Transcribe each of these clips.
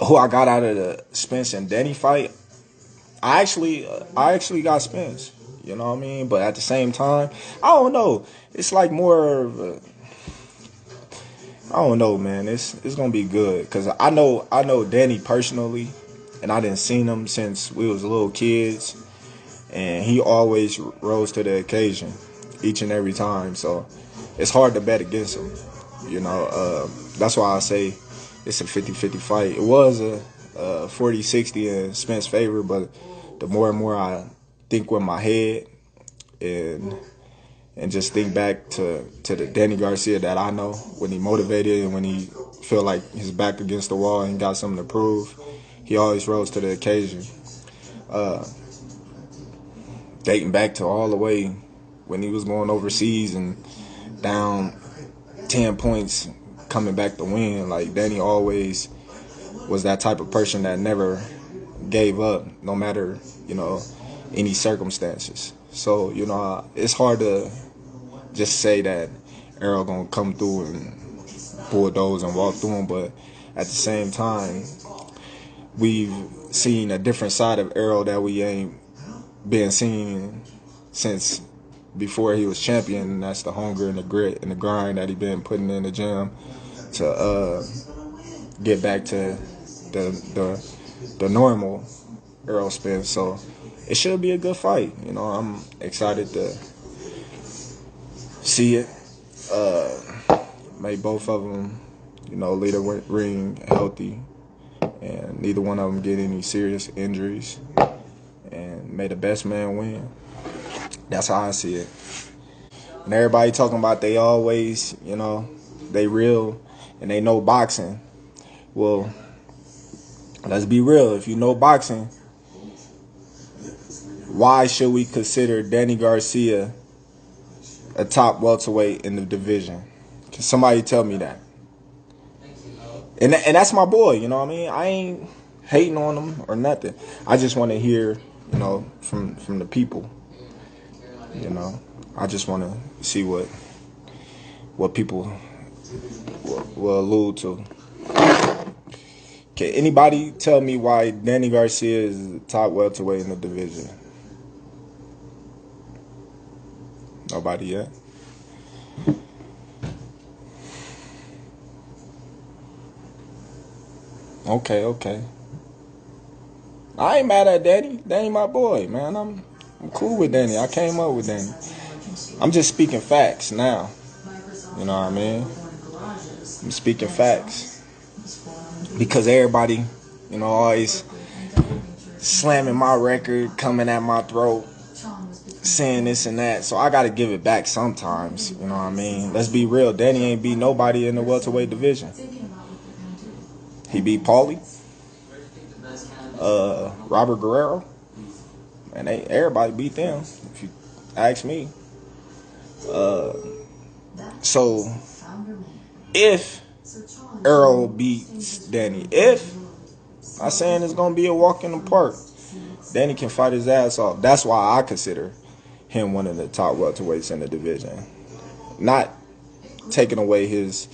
who I got out of the Spence and Denny fight, I actually got Spence. You know what I mean? But at the same time, I don't know. It's like more of a, I don't know, man. It's gonna be good because I know Danny personally, and I didn't seen him since we was little kids, and he always rose to the occasion each and every time. So it's hard to bet against him. You know, that's why I say it's a 50-50 fight. It was a 40-60 in Spence's favor, but the more and more I think with my head and just think back to the Danny Garcia that I know, when he motivated and when he feel like his back against the wall and got something to prove, he always rose to the occasion. Dating back to all the way when he was going overseas and down 10 points coming back to win, like Danny always was that type of person that never gave up, no matter, you know, any circumstances. So, you know, it's hard to just say that Errol gonna come through and bulldoze and walk through him, but at the same time, we've seen a different side of Errol that we ain't been seeing since before he was champion, and that's the hunger and the grit and the grind that he been putting in the gym to get back to the normal Errol Spence. So it should be a good fight. You know, I'm excited to see it. May both of them, you know, leave the ring healthy, and neither one of them get any serious injuries, and may the best man win. That's how I see it. And everybody talking about they always, you know, they real and they know boxing. Well, let's be real. If you know boxing, why should we consider Danny Garcia a top welterweight in the division? Can somebody tell me that? And that's my boy, you know what I mean? I ain't hating on him or nothing. I just want to hear, you know, from the people. You know, I just want to see what people will allude to. Can anybody tell me why Danny Garcia is the top welterweight in the division? Nobody yet? Okay. I ain't mad at Danny. Danny my boy, man. I'm cool with Danny. I came up with Danny. I'm just speaking facts now. You know what I mean? I'm speaking facts. Because everybody, you know, always slamming my record, coming at my throat, saying this and that. So I got to give it back sometimes. You know what I mean? Let's be real. Danny ain't beat nobody in the welterweight division. He beat Paulie, Robert Guerrero, and everybody beat them, if you ask me. So if Errol beats Danny, I'm saying it's going to be a walk in the park, Danny can fight his ass off. That's why I consider him one of the top welterweights in the division. Not taking away his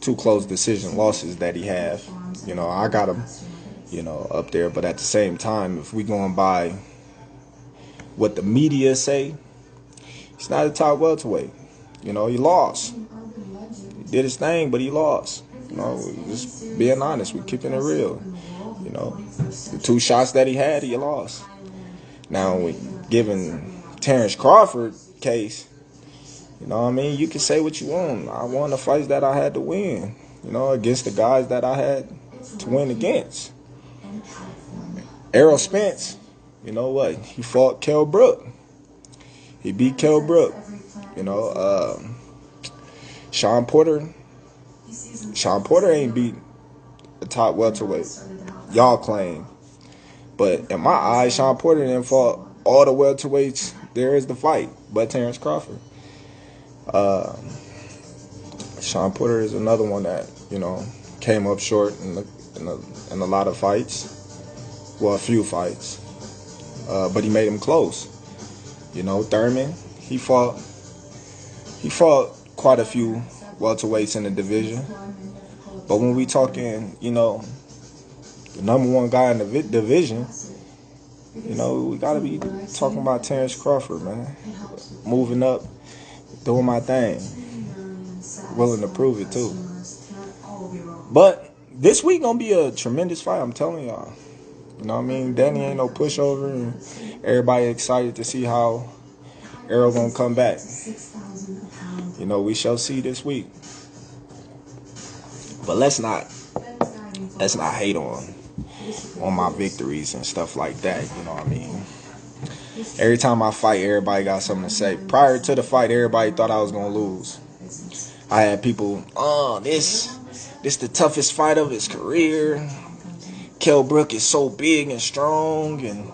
two close decision losses that he have. You know, I got him, you know, up there. But at the same time, if we going by what the media say, he's not a top welterweight. You know, he lost. He did his thing, but he lost. You know, just being honest, we keeping it real. You know, the two shots that he had, he lost. Now, given Terence Crawford case, you know what I mean? You can say what you want. I won the fights that I had to win, you know, against the guys that I had to win against. Errol Spence, you know what? He fought Kell Brook. He beat Kell Brook. You know, Sean Porter ain't beat the top welterweight. Y'all claim. But in my eyes, Sean Porter didn't fought all the welterweights there is to fight, but Terence Crawford. Sean Porter is another one that, you know, came up short in a lot of fights. Well, a few fights. But he made him close. You know, Thurman, he fought quite a few welterweights in the division. But when we talking, you know, the number one guy in the division, you know, we got to be talking about Terence Crawford, man. Moving up, doing my thing. Willing to prove it, too. But this week going to be a tremendous fight, I'm telling y'all. You know what I mean? Danny ain't no pushover, and everybody excited to see how Errol going to come back. You know, we shall see this week. But let's not hate on my victories and stuff like that. You know what I mean? Every time I fight, everybody got something to say. Prior to the fight, everybody thought I was gonna lose. I had people, this the toughest fight of his career. Kell Brook is so big and strong, and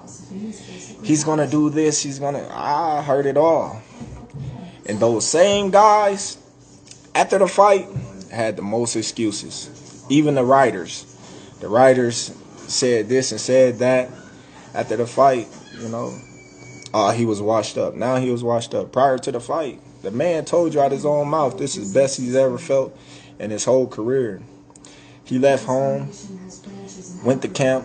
he's gonna do this. I heard it all. And those same guys, after the fight, had the most excuses. Even the writers. The writers said this and said that after the fight, you know. He was washed up. Now he was washed up. Prior to the fight, the man told you out his own mouth, this is the best he's ever felt in his whole career. He left home, went to camp,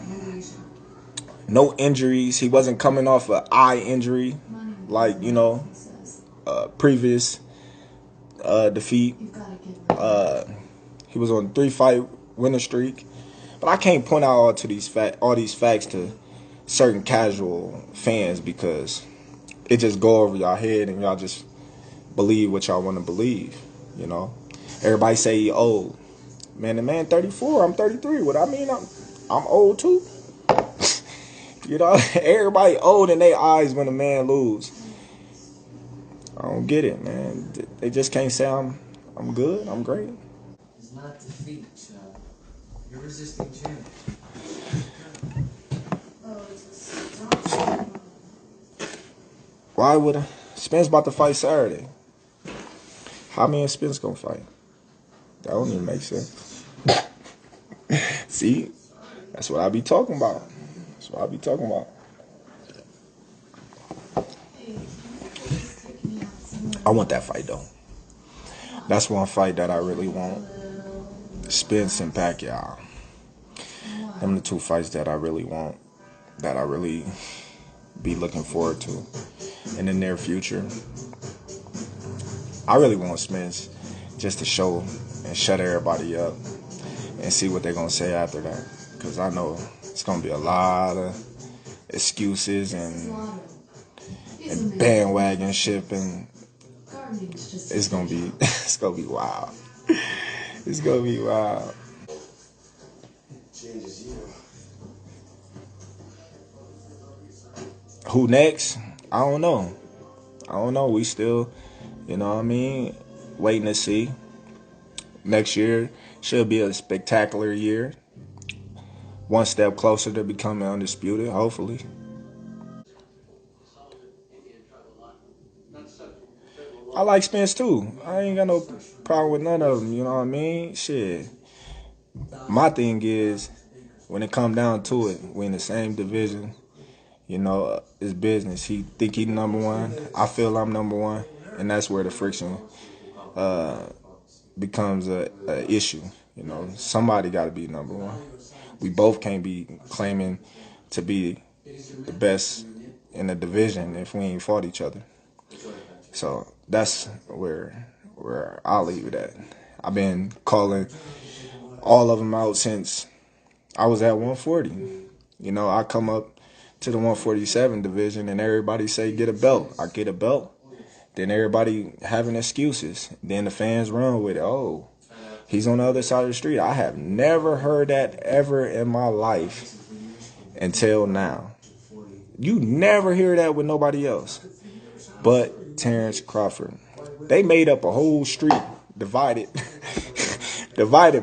no injuries. He wasn't coming off an eye injury like, you know, previous defeat. He was on a 3-fight winning streak. But I can't point out all these facts to certain casual fans because it just go over y'all head and y'all just believe what y'all want to believe, you know. Everybody say he old. Man, the man 34, I'm 33. What I mean, I'm old too. You know, everybody old in their eyes when a man lose. I don't get it, man. They just can't say I'm good, I'm great. It's not defeat, you're resisting change. Why would Spence about to fight Saturday? How many Spence gonna fight? That don't even make sense. See, that's what I be talking about. That's what I be talking about. I want that fight though. That's one fight that I really want. Spence and Pacquiao. Them the two fights that I really want. That I really be looking forward to in the near future. I really want Spence just to show and shut everybody up and see what they're going to say after that. Because I know it's going to be a lot of excuses and bandwagon shipping. It's going to be wild. It's going to be wild. Who next? I don't know. We still, you know what I mean, waiting to see. Next year should be a spectacular year. One step closer to becoming undisputed, hopefully. I like Spence too. I ain't got no problem with none of them, you know what I mean? Shit. My thing is, when it come down to it, we in the same division. You know, it's business. He think he number one. I feel I'm number one. And that's where the friction becomes a issue. You know, somebody got to be number one. We both can't be claiming to be the best in the division if we ain't fought each other. So that's where I'll leave it at. I've been calling all of them out since I was at 140. You know, I come up to the 147 division and everybody say get a belt. I get a belt. Then everybody having excuses. Then the fans run with it. Oh, he's on the other side of the street. I have never heard that ever in my life until now. You never hear that with nobody else but Terence Crawford. They made up a whole street divided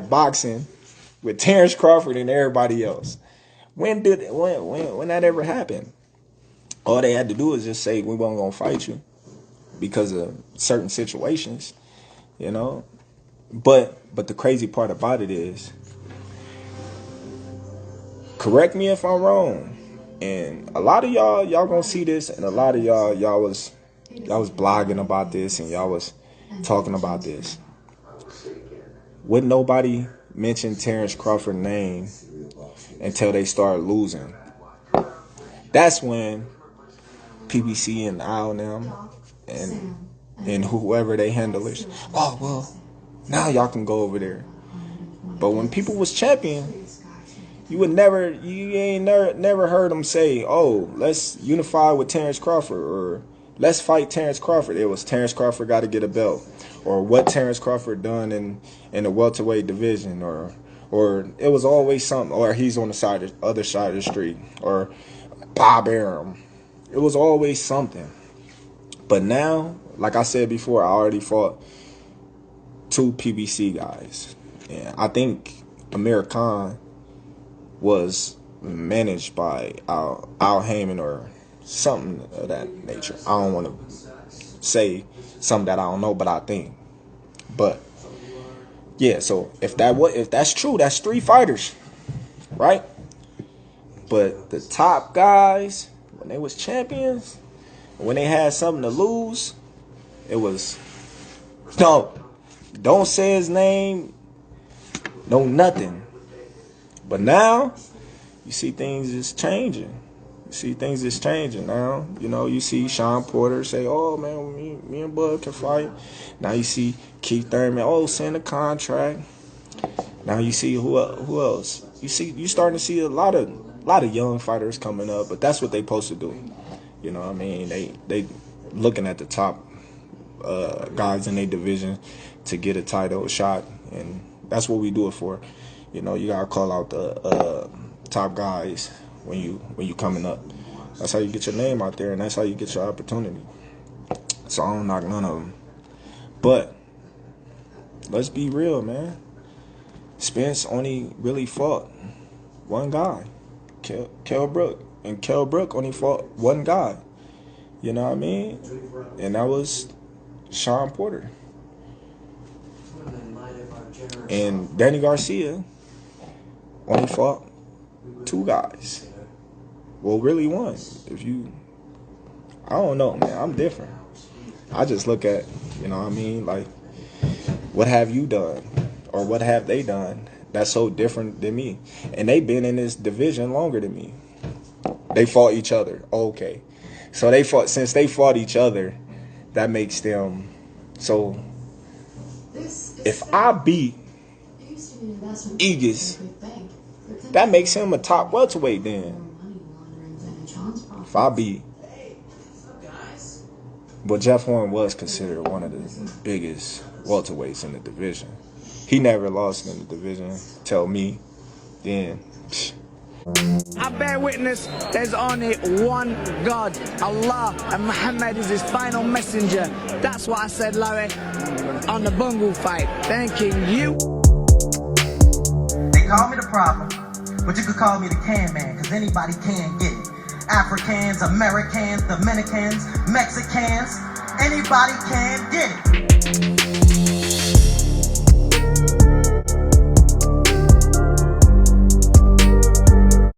boxing with Terence Crawford and everybody else. When that ever happened? All they had to do is just say we weren't gonna fight you because of certain situations, you know. But the crazy part about it is, correct me if I'm wrong, and a lot of y'all gonna see this, and a lot of y'all was blogging about this and y'all was talking about this. Would nobody mention Terence Crawford's name until they start losing. That's when PBC and Al them and whoever they handlers, oh well, now y'all can go over there. But when people was champion, you ain't never heard them say, oh, let's unify with Terence Crawford, or let's fight Terence Crawford. It was Terence Crawford got to get a belt, or what Terence Crawford done in the welterweight division, or it was always something, or he's on the other side of the street, or Bob Arum. It was always something. But now, like I said before, I already fought 2 PBC guys. And I think Amir Khan was managed by Al Heyman or something of that nature. I don't want to say something that I don't know, but I think. But yeah, so if that's true, that's 3 fighters, right? But the top guys, when they was champions, when they had something to lose, it was no, don't say his name, no nothing. But now, you see things is changing. You see things is changing now. You know, you see Sean Porter say, oh, man, me and Bud can fight. Now you see Keith Thurman, oh, send a contract. Now you see who else? You starting to see a lot of young fighters coming up, but that's what they supposed to do. You know what I mean? They looking at the top guys in their division to get a title shot, and that's what we do it for. You know, you gotta call out the top guys when you coming up. That's how you get your name out there, and that's how you get your opportunity. So I don't knock none of them. But let's be real, man. Spence only really fought one guy, Kell Brook, and Kell Brook only fought one guy. You know what I mean? And that was Sean Porter. And Danny Garcia only fought 2 guys. Well, really one. I don't know, man. I'm different. I just look at, you know what I mean? Like, what have you done? Or what have they done that's so different than me? And they've been in this division longer than me. They fought each other. Okay. So since they fought each other, that makes them, so if I beat Aegis, that makes him a top welterweight then. If I beat, but Jeff Horn was considered one of the biggest welterweights in the division. He never lost in the division. Tell me, then. I bear witness, there's only one God, Allah, and Muhammad is his final messenger. That's what I said, Larry, on the Bungle fight. Thanking you. They call me the problem, but you could call me the can man, because anybody can get it. Africans, Americans, Dominicans, Mexicans, anybody can get it.